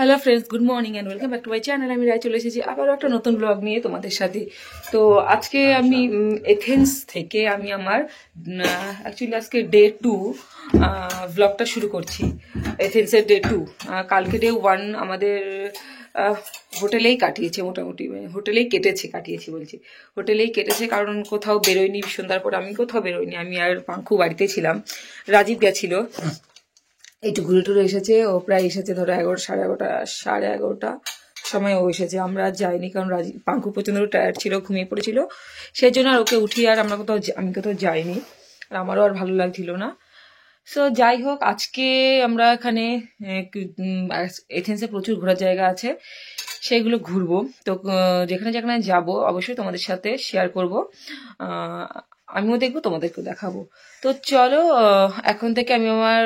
Hello friends, good morning and welcome back to my channel. আমি রায় চলে এসেছি আবারও একটা নতুন ব্লগ নিয়ে তোমাদের সাথে। তো আজকে আমি এথেন্স থেকে আমি আমার অ্যাকচুয়ালি আজকে ডে 2 ব্লগটা শুরু করছি। এথেন্সের ডে 2, কালকে ডে 1 আমাদের হোটেলেই কাটিয়েছে, মোটামুটি হোটেলেই হোটেলেই কেটেছে, কারণ কোথাও বেরোয়নি। সন্ধ্যার পর আমি কোথাও বেরোয়নি, আমি আর পাঙ্কু বাড়িতে ছিলাম। রাজীব গেছিল, একটু ঘুরে টুরে এসেছে। ও প্রায় এসেছে ধরো 11, সাড়ে 11 সময় ও এসেছে। আমরা আর যাইনি, কারণ পাঙ্কু প্রচন্ড টায়ার্ড ছিল, ঘুমিয়ে পড়েছিল। সেই জন্য আর ওকে উঠিয়ে আর আমি কোথাও যাইনি, আর আমারও আর ভালো লাগছিল না। সো যাই হোক, আজকে আমরা এখানে এথেন্সে প্রচুর ঘোরার জায়গা আছে, সেইগুলো ঘুরবো। তো যেখানে যেখানে যাব অবশ্যই তোমাদের সাথে শেয়ার করব, আমিও দেখবো, তোমাদেরকেও দেখাবো। তো চলো, এখন থেকে আমি আমার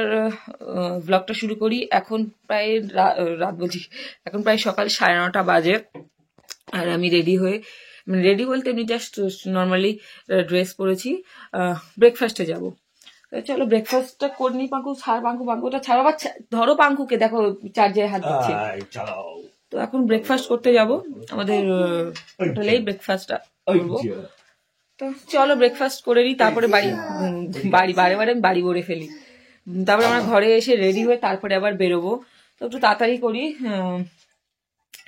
ব্লগটা শুরু করি। এখন প্রায় রাত বলছি, এখন প্রায় সকাল 9:30 বাজে। আর আমি রেডি বলতে এমনি জাস্ট নর্মালি ড্রেস পরেছি, ব্রেকফাস্টে যাব। চলো ব্রেকফাস্টটা করে নি। পাঙ্কুটা ছাড়ো, আবার ধরো পাঙ্কুকে, দেখো চার্জারে হাত দিচ্ছে। তো এখন ব্রেকফাস্ট করতে যাব, আমাদের হোটেলেই ব্রেকফাস্টটা করবো। তো চলো ব্রেকফাস্ট করে নিই, তারপরে বাড়ি ভরে ফেলি। তারপরে আমরা ঘরে এসে রেডি হয়ে তারপরে আবার বেরোবো। তো একটু তাড়াতাড়ি করি,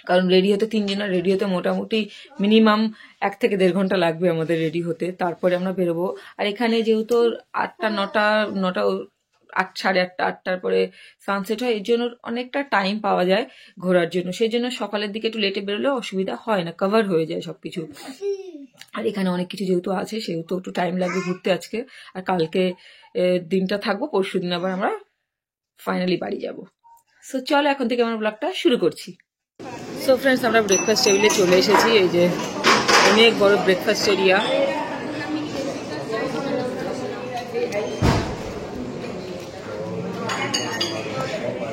কারণ রেডি হতে 3 জনের রেডি হতে মোটামুটি মিনিমাম 1 থেকে 1.5 ঘন্টা লাগবে আমাদের রেডি হতে। তারপরে আমরা বেরোবো। আর এখানে যেহেতু 8:30 পরে সানসেট হয়, এর জন্য অনেকটা টাইম পাওয়া যায় ঘোরার জন্য। সেই জন্য সকালের দিকে একটু লেটে বেরোলে অসুবিধা হয় না, কভার হয়ে যায় সবকিছু। আর এখানে অনেক কিছু যেহেতু আছে, সেহেতু একটু টাইম লাগবে ঘুরতে আজকে। আর কালকে দিনটা থাকবো, পরশু দিন আবার আমরা ফাইনালি বাড়ি যাব। সো চলো এখন থেকে আমার ব্লগটা শুরু করছি। সো ফ্রেন্ডস, আমরা ব্রেকফাস্ট টেবিলে চলে এসেছি। এই যে অনেক বড় ব্রেকফাস্ট এরিয়া।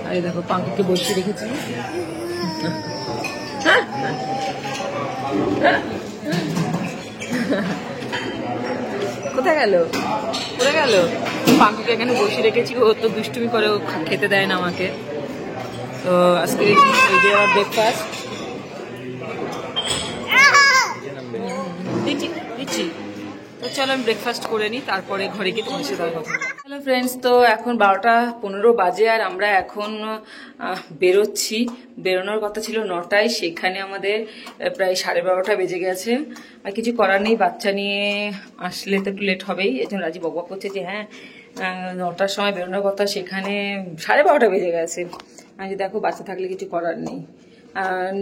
আর দেখো পাঙ্কুকে বসিয়ে রেখেছি। কোথায় গেল পাঙ্কুকে এখানে বসিয়ে রেখেছি। ও তো দুষ্টুমি করে, ও খেতে দেয় না আমাকে। তো আজকে ব্রেকফাস্ট দিচ্ছি। তো চলো আমি ব্রেকফাস্ট করে নিই, তারপরে ঘরে গিয়ে তোমার সাথে কথা। হ্যালো ফ্রেন্ডস, তো এখন 12:15 বাজে, আর আমরা এখন বেরোচ্ছি। বেরোনোর কথা ছিল 9টায়, সেখানে আমাদের প্রায় 12:30 বেজে গেছে। আর কিছু করার নেই, বাচ্চা নিয়ে আসলে তো একটু লেট হবেই। এই জন্য রাজি বকবক করছে যে হ্যাঁ 9টার সময় বেরোনোর কথা, সেখানে 12:30 বেজে গেছে। আর দেখো, বাচ্চা থাকলে কিছু করার নেই।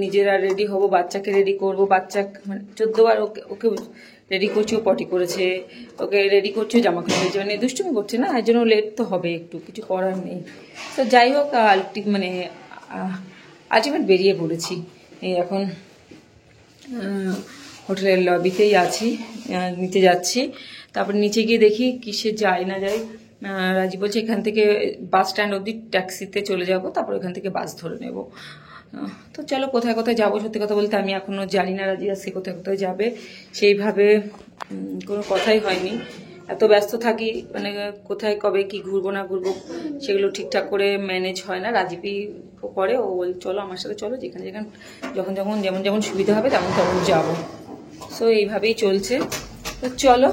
নিজেরা রেডি হব, বাচ্চাকে রেডি করব। বাচ্চা মানে 14 বার ওকে রেডি করছি, ও পটি করেছে, ওকে রেডি করছি, জামা কাপড়ের জন্য দুষ্টুমি করছে না, এর জন্য লেট তো হবে, একটু কিছু করার নেই। তো যাই হোক, আলটিমেট বেরিয়ে পড়েছি। এই এখন হোটেলের লবিতেই আছি, নিচে যাচ্ছি। তারপর নিচে গিয়ে দেখি কিসে যায় না যায়। রাজি বলছে এখান থেকে বাস স্ট্যান্ড অবধি ট্যাক্সিতে চলে যাব, তারপর এখান থেকে বাস ধরে নেব। তো চলো কোথায় কোথায় যাবো, সত্যি কথা বলতে আমি এখনো জানি না রাজি আজকে কোথায় কোথায় যাবে। সেইভাবে কোনো কথাই হয়নি, এত ব্যস্ত থাকি, মানে কোথায় কবে কি ঘুরবো না ঘুরবো সেগুলো ঠিকঠাক করে ম্যানেজ হয় না। রাজীবই করে, ও বল চলো আমার সাথে চলো, যেখানে যেমন সুবিধা হবে তেমন যাবো। সো এইভাবেই চলছে। তো চলো,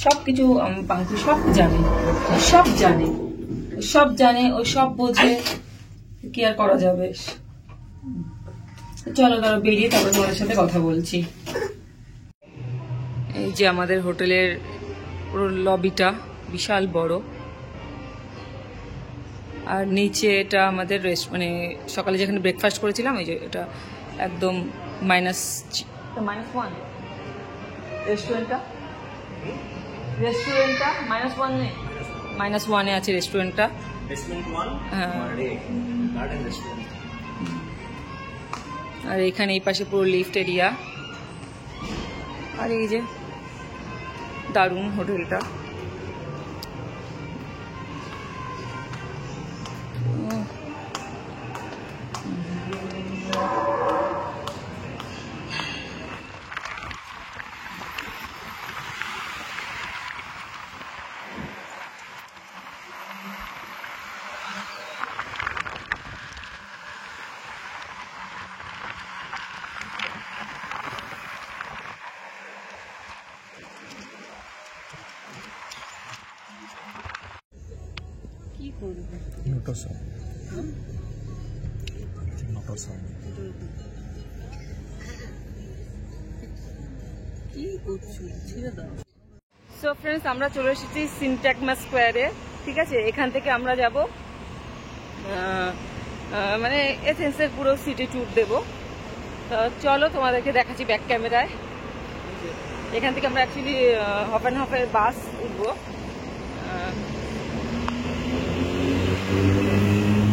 সব কিছু সব জানে, ও সব বোঝে, কি আর করা যাবে। চলো ধরো বেরিয়ে তারপর তোমাদের সাথে কথা বলছি। এই যে আমাদের হোটেলের পুরো লবিটা বিশাল বড়, আর নিচে এটা আমাদের মানে সকালে যেখানে ব্রেকফাস্ট করেছিলাম, এই যে এটা একদম -1 রেস্টুরেন্টটা -1 আছে রেস্টুরেন্টটা। আর এখানে এই পাশে পুরো লিফট এরিয়া। আর এই যে দারুণ হোটেলটা। সো ফ্রেন্ডস, আমরা চলে এসেছি সিনট্যাগমা স্কোয়ারে। ঠিক আছে, এখান থেকে আমরা যাব মানে এথেন্সের পুরো সিটি ট্যুর দেবো। তো চলো তোমাদেরকে দেখাচ্ছি ব্যাক ক্যামেরায়। এখান থেকে আমরা অ্যাকচুয়ালি হপ অ্যান্ড হপের বাস উঠবো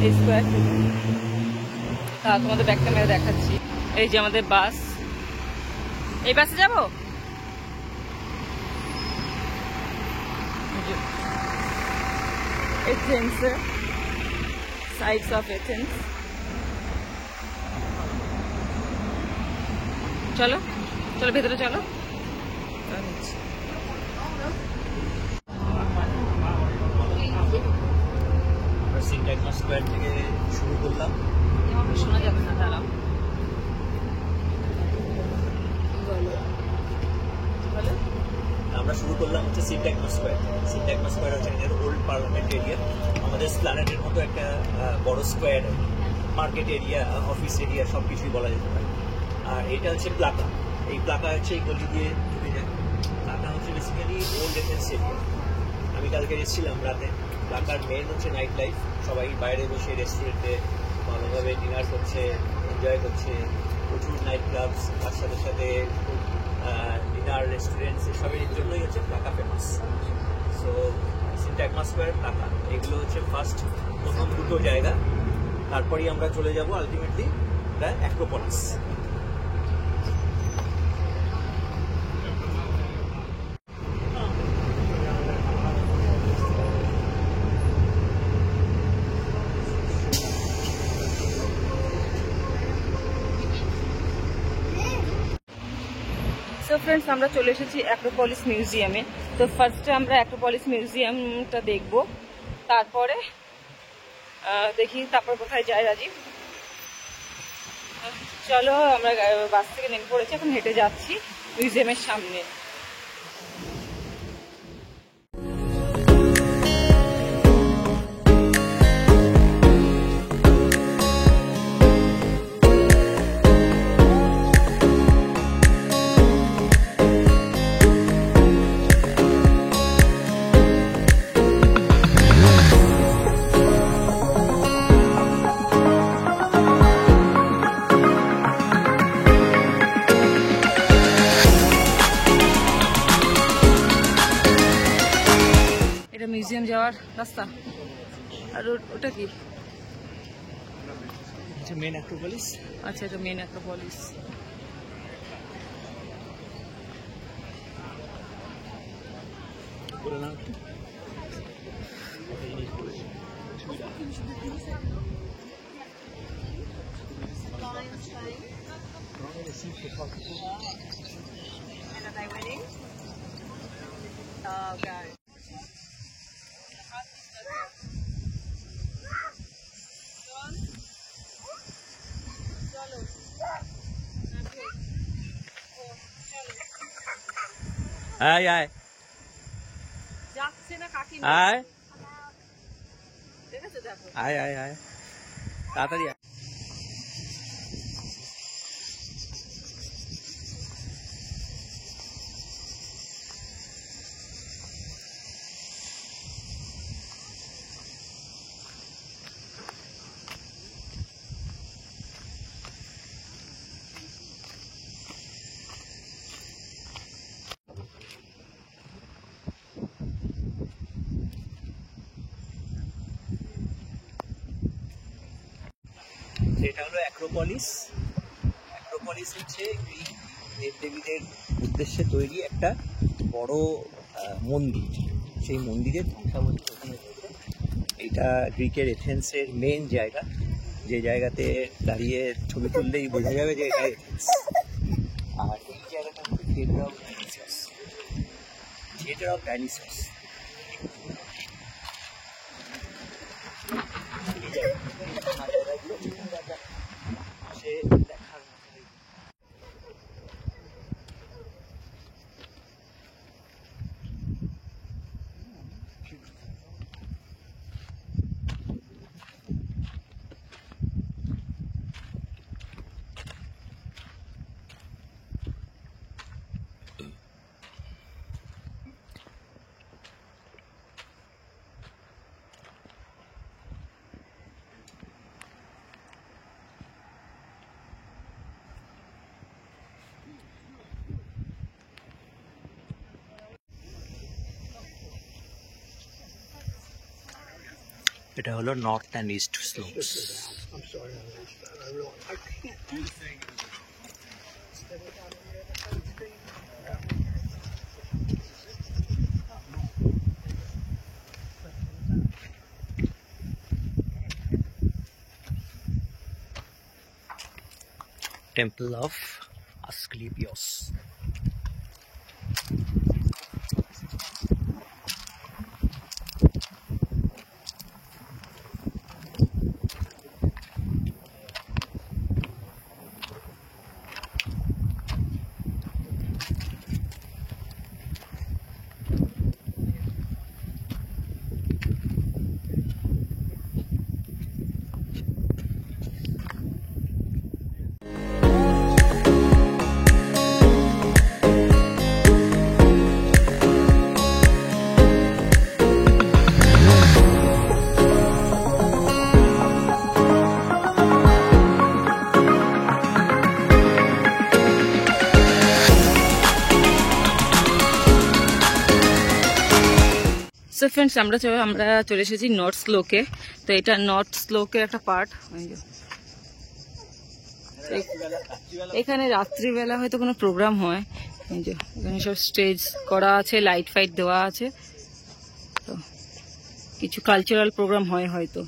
এই স্কোয়ার থেকে। তোমাদের ব্যাক ক্যামেরা দেখাচ্ছি। এই যে আমাদের বাস, এই বাসে যাবো। Athens, sights of Athens. চলো চলো ভেতরে চলো। সিনট্যাগমা স্কোয়ার থেকে শুরু করলাম। শোনা যাবে না, দাঁড়াও। আমরা শুরু করলাম হচ্ছে সিনট্যাগমা স্কোয়ার। সিনট্যাগমা স্কোয়ার হচ্ছে ওল্ড পার্লামেন্ট এরিয়া, আমাদের স্প্ল্যানেডের মতো একটা বড় square, market area, office area সব কিছুই বলা যেতে পারে। আর এটা হচ্ছে প্লাকা। এই প্লাকা হচ্ছে এই গলি দিয়ে ঢুকে যায়। প্লাকা হচ্ছে বেসিক্যালি ওল্ড এথেন্স এরিয়া। আমি কালকে এসেছিলাম রাতে। প্লাকার মেন হচ্ছে নাইট লাইফ। সবাই বাইরে বসে রেস্টুরেন্টে ভালোভাবে ডিনার করছে, এনজয় করছে। প্রচুর নাইট ক্লাবস, তার সাথে সাথে ডিনার রেস্টুরেন্টস, এসবের জন্যই হচ্ছে প্লাকা ফেমাস। সো সিনট্যাগমা স্কোয়ার, প্লাকা, এগুলো হচ্ছে প্রথম দুটো জায়গা। তারপরেই আমরা চলে যাব আলটিমেটলি অ্যাক্রোপলিস। সো ফ্রেন্ডস, আমরা চলে এসেছি অ্যাক্রোপলিস মিউজিয়ামে। তো ফার্স্টে আমরা অ্যাক্রোপলিস মিউজিয়ামটা দেখব, তারপরে দেখি তারপর কোথায় যায় রাজীব। চলো, আমরা বাস থেকে নেমে পড়েছি, এখন হেঁটে যাচ্ছি মিউজিয়ামের সামনে। মিউজিয়াম যাওয়ার রাস্তা। আর ওটা কি? Main Acropolis. আচ্ছা, এটা মেন অ্যাক্রোপলিস। আয় আয় যাচ্ছে না কাকি, আয় ঠিক আছে, দেখো। আয় আয় আয় তাড়াতাড়ি আয়। এটা হলো অ্যাক্রোপলিস। অ্যাক্রোপলিস হচ্ছে গ্রিক দেবদেবীদের উদ্দেশ্যে তৈরি একটা বড় মন্দির। সেই মন্দিরের ধ্বংসাবশেষ ওখানে রয়েছে। এটা গ্রিকের এথেন্সের মেন জায়গা, যে জায়গাতে দাঁড়িয়ে ছবি তুললেই বোঝা যাবে যে এটা এথেন্স। আর এই জায়গাটা হচ্ছে থিয়েটার অফ ডায়নিসাস। থিয়েটার অফ ডায়নিসাস দেখার মতো। এটা হলো north and east slopes. Temple of Asclepios. So friends, আমরা চলে এসেছি নর্থ স্লোকে। তো এটা নর্থ স্লোকের একটা পার্ট। এখানে রাত্রিবেলা হয়তো কোনো প্রোগ্রাম হয়, এই যে এখানে সব স্টেজ করা আছে, লাইট ফাইট দেওয়া আছে, তো কিছু কালচারাল প্রোগ্রাম হয় হয়তো।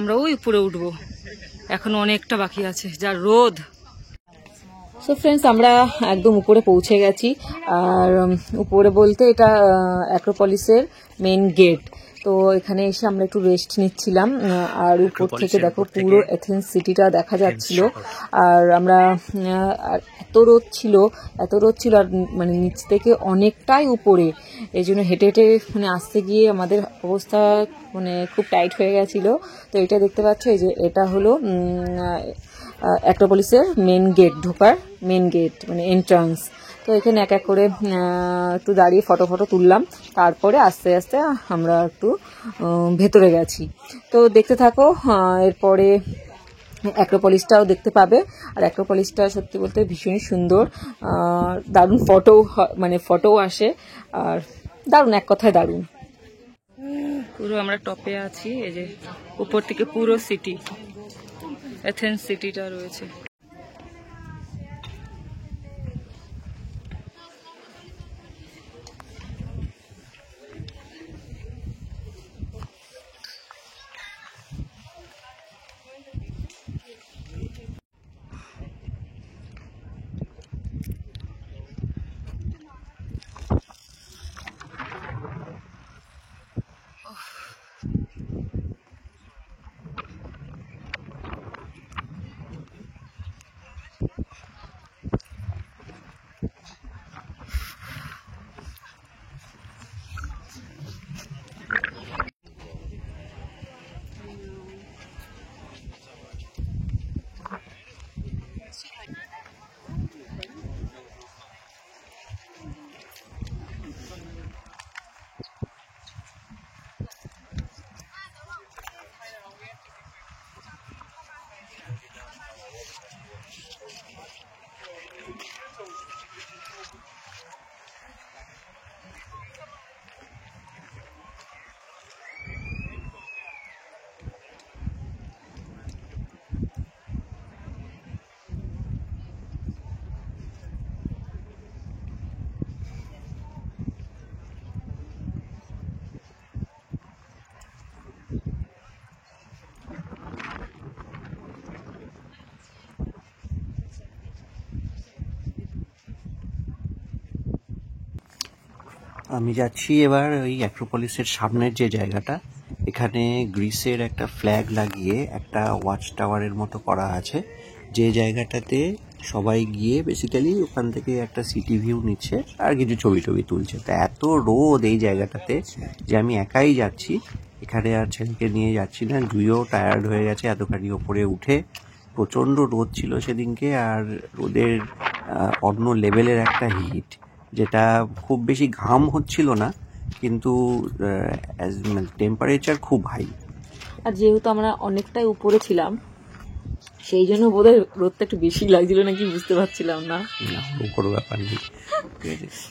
আমরা ওই উপরে উঠবো, এখনো অনেকটা বাকি আছে, যা রোদ। সো ফ্রেন্ডস, আমরা একদম উপরে পৌঁছে গেছি। আর উপরে বলতে এটা অ্যাক্রোপলিসের মেন গেট। তো এখানে এসে আমরা একটু রেস্ট নিচ্ছিলাম। আর উপর থেকে দেখো পুরো এথেন্স সিটিটা দেখা যাচ্ছিল। আর আমরা এত রোদ ছিল আর মানে নিচ থেকে অনেকটাই উপরে, এই জন্য হেঁটে হেঁটে মানে আসতে গিয়ে আমাদের অবস্থা মানে খুব টাইট হয়ে গেছিল। তো এটা দেখতে পাচ্ছ, এই যে এটা হলো অ্যাক্রোপলিসের মেন গেট, ঢোকার মেন গেট মানে এন্ট্রান্স। তো এখানে এক এক করে একটু দাঁড়িয়ে ফটো তুললাম, তারপরে আস্তে আস্তে আমরা একটু ভেতরে গেছি। তো দেখতে থাকো, এরপরে অ্যাক্রোপলিসটাও দেখতে পাবে। আর অ্যাক্রোপলিসটা সত্যি বলতে ভীষণই সুন্দর, দারুণ ফটো আসে, আর দারুণ, এক কথায় দারুণ। পুরো আমরা টপে আছি, এই যে উপর থেকে পুরো সিটি, এথেন্স সিটিটা রয়েছে। আমি যাচ্ছি এবার ওই অ্যাক্রোপলিসের সামনের যে জায়গাটা, এখানে গ্রিসের একটা ফ্ল্যাগ লাগিয়ে একটা ওয়াচ টাওয়ারের মতো করা আছে, যে জায়গাটাতে সবাই গিয়ে বেসিক্যালি ওখান থেকে একটা সিটি ভিউ নিচ্ছে আর কিছু ছবি তুলছে। তা এত রোদ এই জায়গাটাতে যে আমি একাই যাচ্ছি, এখানে আর ছেলেকে নিয়ে যাচ্ছি না। জুইও টায়ার্ড হয়ে গেছে এতখানি ওপরে উঠে, প্রচণ্ড রোদ ছিল সেদিনকে। আর রোদের অন্য লেভেলের একটা হিট, যেটা খুব বেশি ঘাম হচ্ছিল না, কিন্তু টেম্পারেচার খুব হাই। আর যেহেতু আমরা অনেকটাই উপরে ছিলাম, সেই জন্য বোধহয় রোদটা একটু বেশি লাগছিল নাকি বুঝতে পারছিলাম না। কোনো ব্যাপার নেই।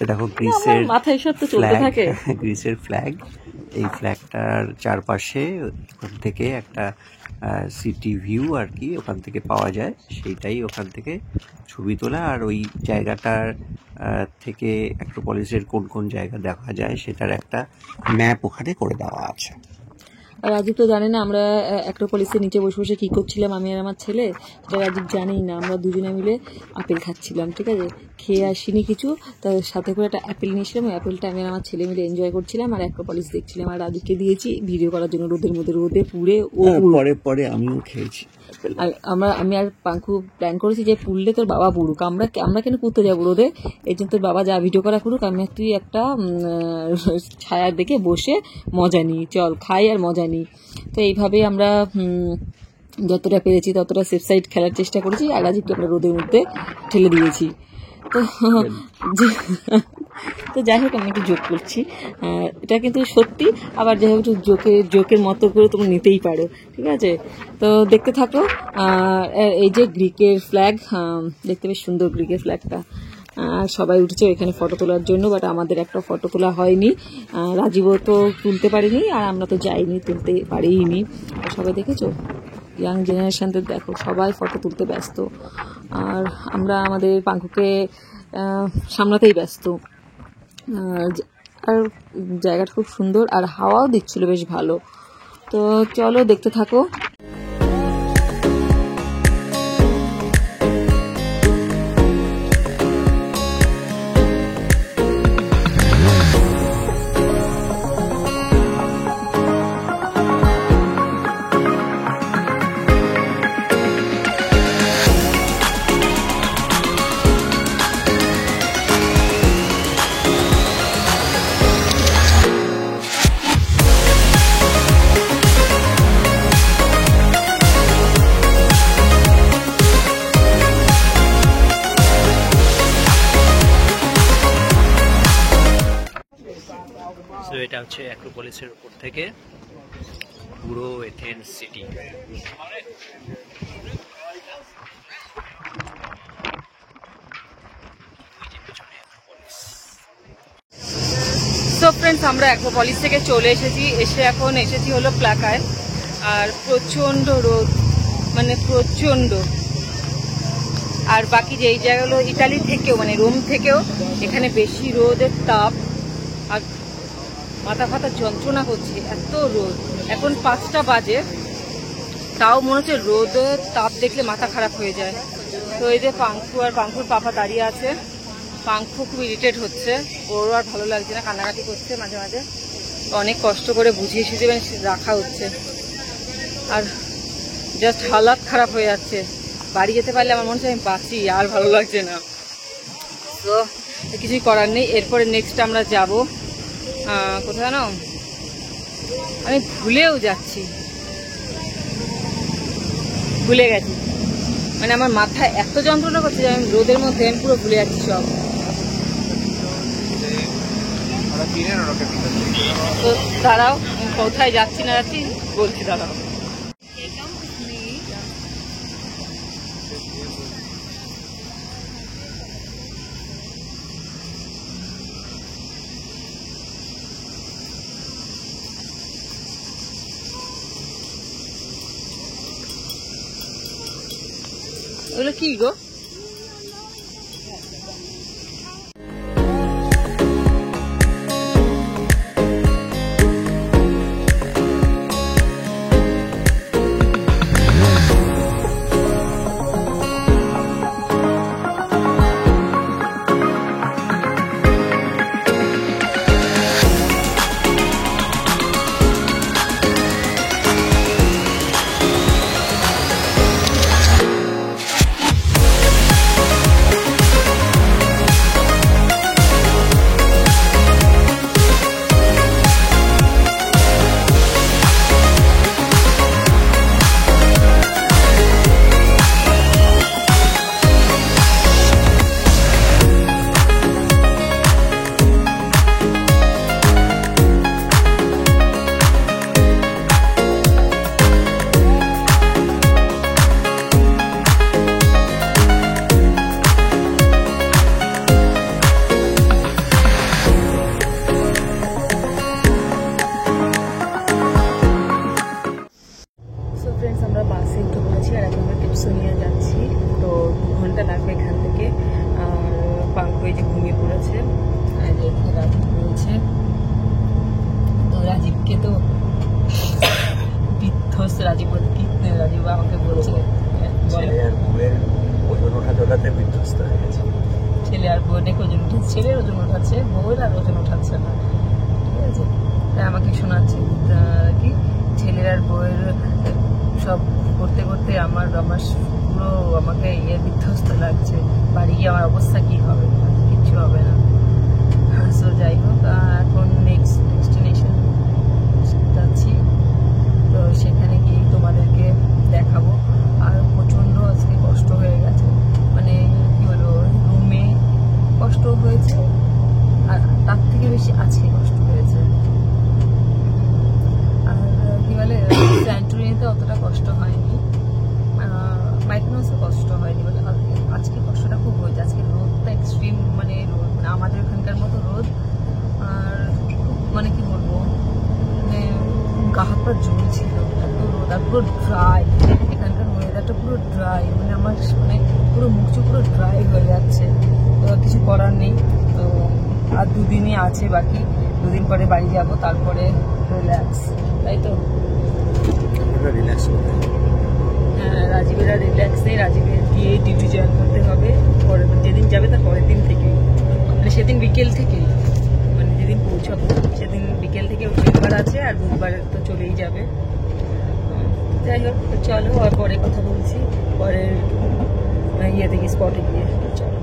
দেখো আমার গ্রিসের মাথায় সব তো চলতে থাকে। গ্রিসের ফ্ল্যাগ, এই ফ্ল্যাগটার চারপাশে ওখান থেকে একটা সিটি ভিউ আর কি ওখান থেকে পাওয়া যায়, সেইটাই ওখান থেকে ছবি তোলা। আর ওই জায়গাটার থেকে অ্যাক্রোপলিসের কোন কোন জায়গা দেখা যায় সেটার একটা ম্যাপ ওখানে করে দেওয়া আছে। আর রাজীব তো জানে না আমরা অ্যাক্রোপলিসের নিচে বসে বসে কী করছিলাম, আমি আর আমার ছেলে, সেটা রাজীব জানেই না। আমরা দুজনে মিলে আপেল খাচ্ছিলাম, ঠিক আছে, খেয়ে আসিনি কিছু, তার সাথে করে একটা অ্যাপেল নিয়েছিলাম। ওই অ্যাপেলটা আমি আর আমার ছেলে মিলে এনজয় করছিলাম আর অ্যাক্রোপলিস দেখছিলাম। আর রাজীবকে দিয়েছি ভিডিও করার জন্য, রোদের মধ্যে রোদে পুড়ে ও পরে পরে আমিও খেয়েছি। আর আমি আর পাঙ্কু প্ল্যান করেছি যে পুড়লে তোর বাবা পুড়ুক, আমরা কেন পুড়তে যাবো রোদে, এই জন্য তোর বাবা যা ভিডিও করা করুক, আমি আর তুই একটা ছায়ার দেখে বসে মজা নিই, চল খাই আর মজা নিই। তো এইভাবেই আমরা যতটা পেরেছি ততটা সেফ সাইড খেলার চেষ্টা করেছি। আর রাজীবকে আমরা রোদের মধ্যে ঠেলে দিয়েছি। তো যাই হোক, আমি একটু জোক করছি, এটা কিন্তু সত্যি, আবার যাই হোক একটু জোকের মতো করে তোমরা নিতেই পারো, ঠিক আছে। তো দেখতে থাকো। এই যে গ্রিকের ফ্ল্যাগ, দেখতে বেশ সুন্দর গ্রিকের ফ্ল্যাগটা। সবাই উঠেছে এখানে ফটো তোলার জন্য, বাট আমাদের একটা ফটো তোলা হয়নি। রাজীবও তো তুলতে পারিনি, আর আমরা তো যাইনি, তুলতে পারিনি। সবাই দেখেছো, ইয়াং জেনারেশনদের দেখো, সবাই ফটো তুলতে ব্যস্ত, আর আমরা আমাদের পাঙ্কুকে সামলাতেই ব্যস্ত। আর জায়গাটা খুব সুন্দর, আর হাওয়াও দিচ্ছিল বেশ ভালো। তো চলো দেখতে থাকো। সো এটা হচ্ছে অ্যাক্রোপলিসের উপর থেকে পুরো এথেন্স সিটি। সো ফ্রেন্ডস, আমরা অ্যাক্রোপলিস থেকে চলে এসেছি, এখন এসেছি হলো প্লাকায়। আর প্রচণ্ড রোদ, মানে প্রচণ্ড। আর বাকি যে এই জায়গাগুলো ইতালি থেকেও, মানে রোম থেকেও এখানে বেশি রোদের তাপ, আর মাথা ফাতা যন্ত্রণা করছে, এত রোদ। এখন 5টা বাজে, তাও মনে হচ্ছে রোদের তাপ দেখলে মাথা খারাপ হয়ে যায়। তো এই যে পাঙ্কু আর পাঙ্কুর পাপা দাঁড়িয়ে আছে। পাঙ্কু খুব ইরিটেট হচ্ছে, ওরও আর ভালো লাগছে না, কান্নাকাটি করছে মাঝে মাঝে। অনেক কষ্ট করে বুঝিয়ে সুঝিয়ে রাখা হচ্ছে, আর জাস্ট হালাত খারাপ হয়ে যাচ্ছে। বাড়ি যেতে পারলে আমার মনে হচ্ছে আমি বাঁচি, আর ভালো লাগছে না। তো কিছুই করার নেই। এরপরে নেক্সট আমরা যাব কোথায় না, আমি ভুলেও যাচ্ছি, ভুলে গেছি। মানে আমার মাথায় এত যন্ত্রণা করছে যে আমি রোদের মধ্যে আমি পুরো ভুলে যাচ্ছি সব। তো দাঁড়াও, কোথায় যাচ্ছি না যাচ্ছি বলছি, দাঁড়াও। ওগুলো কি গো? হচ্ছে রাজীব আমাকে বলছে ছেলে আর বউয়ের ওজন ওঠাতে বিধ্বস্ত হয়ে গেছে। ছেলে আর বউ নাকি ওজন উঠাচ্ছে, ছেলের ওজন উঠাচ্ছে, বউয়ের আর ওজন উঠাচ্ছে না, ঠিক আছে। তাই আমাকে শোনাচ্ছে কি ছেলের আর বউয়ের সব করতে করতে আমার পুরো আমাকে বিধ্বস্ত লাগছে, বাড়ি গিয়ে আমার অবস্থা কি হবে, কিচ্ছু হবে না। সো যাই হোক, এখন নেক্সট ডেস্টিনেশন যাচ্ছি, তো সেখানে গিয়ে তোমাদেরকে দেখাবো। আর প্রচণ্ড আজকে কষ্ট হয়ে গেছে, মানে কি বলবো, রুমে কষ্ট হয়েছে আর তার থেকে বেশি আজকে কষ্ট হয়েছে। আর কি বলে, স্যান্টোরিনিতে অতটা কষ্ট হয়নি, মাইকোনসে কষ্ট হয়নি, বলে আজকে কষ্টটা খুব হয়েছে। আজকে রোদটা এক্সট্রিম, মানে রোদ, মানে আমাদের ওখানকার মতো রোদ। আর মানে কি বলবো, মানে গা হাত পা জ্বলছিল, এত রোদ, আর পুরো ড্রাই, এখানকার ওয়েদারটা পুরো ড্রাই, মানে আমার মানে পুরো মুখ চোখ পুরো ড্রাই হয়ে যাচ্ছে। তো কিছু করার নেই, তো আর 2 দিনই আছে বাকি, 2 দিন পরে বাড়ি যাব, তারপরে রিল্যাক্স, তাই তো। রিল্যাক্স করতে, হ্যাঁ, রাজীবের আর রিল্যাক্স নেই, রাজীবের গিয়ে ডিউটি জয়েন করতে হবে পরের যেদিন যাবে, তার পরের দিন থেকে, মানে সেদিন বিকেল থেকে, মানে যেদিন পৌঁছাবো সেদিন বিকেল থেকে চেম্বার আছে, আর বুধবার তো চলেই যাবে। যাই হোক, তো চলো, আর পরে কথা বলছি, পরের ইয়ে থেকে স্পটে গিয়ে, চলো।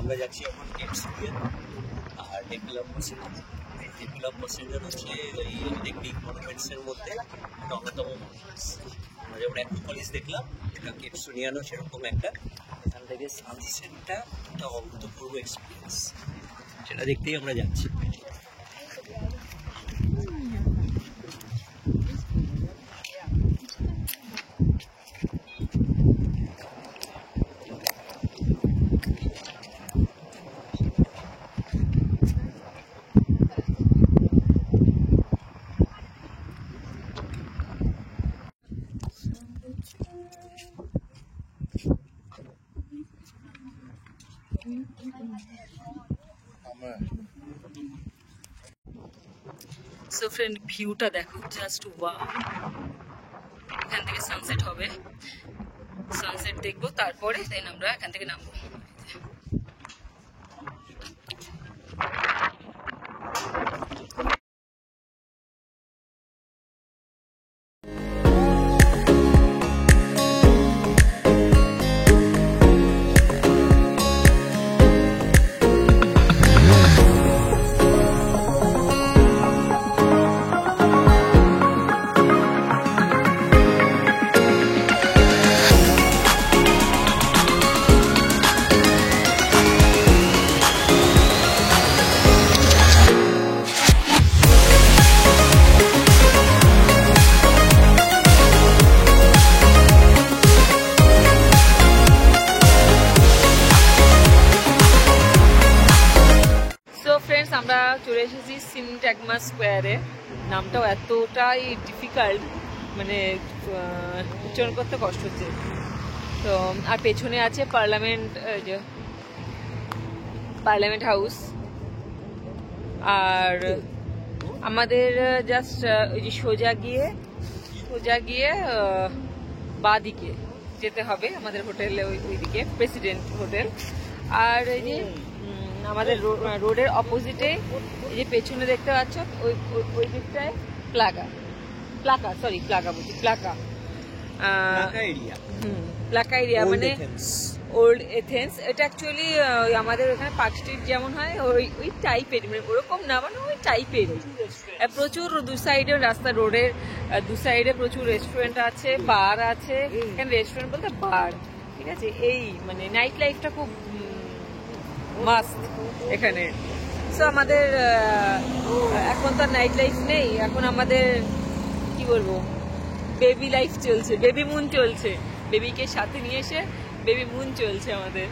আমরা যাচ্ছি এখন কেপসিয়ান আর temple of Poseidon. Temple of Poseidon হচ্ছে ওই অনেক বিগ মনুমেন্টসের মধ্যে একটা অন্যতম মনুমেন্টস। আমরা যেমন অ্যাক্রোপলিস দেখলাম, এটা কেপসুনিয়ানও সেরকম একটা। এখান থেকে সানসেটটা একটা অভূতপূর্ব এক্সপিরিয়েন্স, সেটা দেখতেই আমরা যাচ্ছি। সো ফ্রেন্ড ভিউটা দেখো, জাস্ট ওয়াও। এখান থেকে সানসেট হবে, সানসেট দেখবো, তারপরে দেন আমরা এখান থেকে নামবো। আমরা চলে এসেছি সিনট্যাগমা স্কোয়ারে। নামটাও এতটাই ডিফিকাল্ট, মানে উচ্চারণ করতে কষ্ট হচ্ছে। তো আর পেছনে আছে পার্লামেন্ট হাউস। আর আমাদের জাস্ট ওই যে সোজা গিয়ে বাঁদিকে যেতে হবে আমাদের হোটেলে, ওইদিকে প্রেসিডেন্ট হোটেল। আর এই যে আমাদের রোডের অপোজিটে এই যে পেছনে দেখতে পাচ্ছ ওই দিকটায় প্লাকা এরিয়া, মানে ওল্ড এথেন্স। এটা অ্যাকচুয়ালি আমাদের ওখানে পার্ক স্ট্রিট যেমন হয় ওই টাইপের, মানে ওরকম না, মানে ওই টাইপের। প্রচুর দু সাইডে রাস্তা, রোডের দু সাইডে প্রচুর রেস্টুরেন্ট আছে, বার আছে। এখানে রেস্টুরেন্ট বলতে বার, ঠিক আছে। এই মানে নাইট লাইফটা খুব মাস্ট এখানে। সো আমাদের এখন তো নাইট লাইফ নেই, এখন আমাদের কি বলবো, বেবি লাইফ চলছে, বেবি মুন চলছে। বেবিকে সাথে নিয়ে এসে বেবি মুন চলছে আমাদের।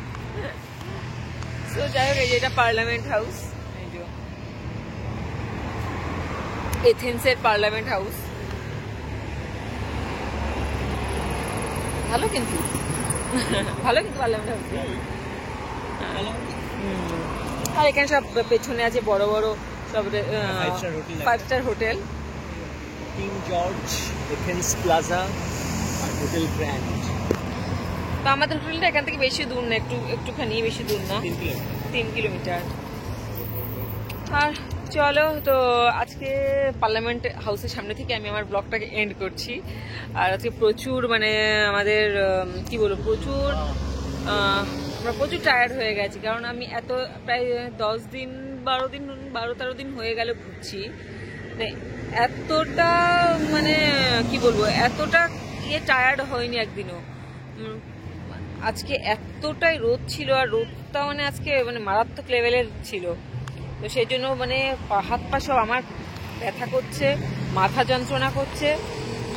সো যাই হোক, এই যে এটা পার্লামেন্ট হাউস, এই যে এথেন্সের পার্লামেন্ট হাউস। ভালো কিন্তু পার্লামেন্ট হাউস। আর এখানে সব পেছনে আছে বড় বড় সব 5 star hotel, King George, Athens Plaza আর হোটেল গ্র্যান্ড। তো আমাদের হোটেলটা এখান থেকে বেশি দূর না, একটুখানি বেশি দূর না, 3 কিলোমিটার। আর চলো, তো আজকে পার্লামেন্ট হাউসের সামনে থেকে আমি আমার ব্লগটাকে এন্ড করছি। আর আজকে প্রচুর মানে আমাদের কি বলবো, আমরা প্রচুর টায়ার্ড হয়ে গেছি, কারণ আমি প্রায় 12-13 দিন হয়ে গেল ঘুরছি। এতটা মানে কি বলবো, এতটা টায়ার্ড হয়নি একদিনও। আজকে এতটাই রোদ ছিল, আর রোদটা মানে আজকে মানে মারাত্মক লেভেলের ছিল। তো সেই জন্য মানে হাত পা সব আমার ব্যথা করছে, মাথা যন্ত্রণা করছে,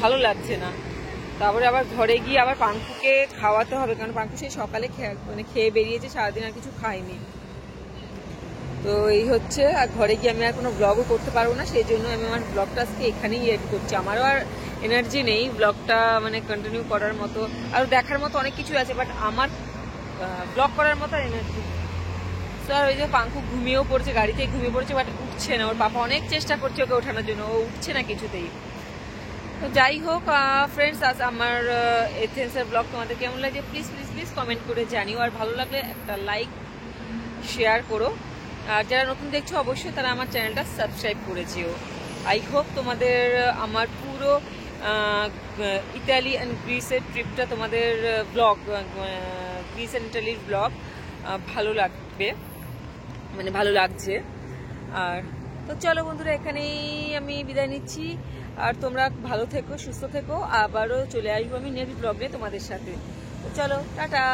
ভালো লাগছে না। তারপরে আবার ঘরে গিয়ে আবার পাঙ্কুকে খাওয়াতে হবে, কারণ পাঙ্কু সেই সকালে খেয়ে বেরিয়েছে, সারাদিন আর কিছু খাইনি। তো এই হচ্ছে, আর ঘরে গিয়ে আমি আর কোনো ব্লগও করতে পারবো না, সেই জন্য আমি আমার ব্লগটা আজকে এখানেই এড করছি। আমারও আর এনার্জি নেই ব্লগটা মানে কন্টিনিউ করার মতো, আর দেখার মতো অনেক কিছু আছে, বাট আমার ব্লগ করার মতো এনার্জি। স্যার ওই যে পাঙ্কু ঘুমিয়েও পড়ছে, গাড়িতে ঘুমিয়ে পড়ছে, বাট উঠছে না। ওর পাপা অনেক চেষ্টা করছে ওকে ওঠানোর জন্য, ও উঠছে না কিছুতেই। তো যাই হোক ফ্রেন্ডস, আজ আমার এথেন্সের ব্লগ তোমাদের কেমন লাগে প্লিজ কমেন্ট করে জানিও। আর ভালো লাগলে একটা লাইক শেয়ার করো। আর যারা নতুন দেখছো অবশ্যই তারা আমার চ্যানেলটা সাবস্ক্রাইব করেছিও। আই হোপ তোমাদের আমার পুরো ইতালি অ্যান্ড গ্রিসের ট্রিপটা, তোমাদের ব্লগ, গ্রিস অ্যান্ড ইটালির ব্লগ ভালো লাগবে, মানে ভালো লাগছে। আর তো চলো বন্ধুরা, এখানেই আমি বিদায় নিচ্ছি। আর তোমরা ভালো থেকো, সুস্থ থেকো। আবারও চলে আসবো আমি নেক্সট ব্লগে তোমাদের সাথে। তো চলো, টাটা।